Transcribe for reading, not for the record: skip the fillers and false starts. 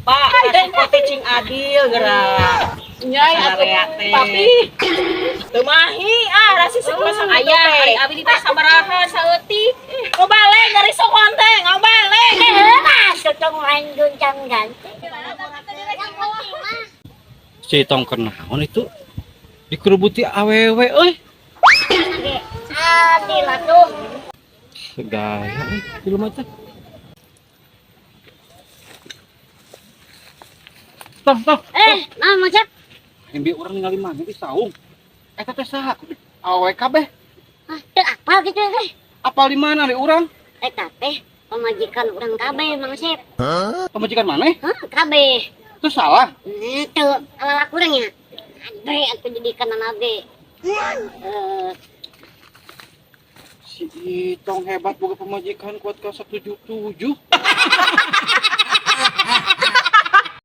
Pak, kasih cing adil gerak. Nyai atuh tapi Temahi rasi sekelas aya ari abdi teh sabaraha saeutik. Ngau balik dari sokon teh, ngau balik. Cocok main guncang ganti. Si tong kenaon itu dikerubuti awewe euy. Adil atuh. Segaya di rumah teh. Tong. Nah macet. Embi urang ningali mana di saung. Eta teh saha? Awewe kabeh. Ah, teu apal gitu teh. Apal di mana di urang? Eta teh pemajikan urang kabeh Mang Sep. Pemajikan maneh? Hah, kabeh. Itu salah. Itu alalak urang ya. Ade atuh didikan nabe. Si Itong hebat boga pemajikan kuat ka 177.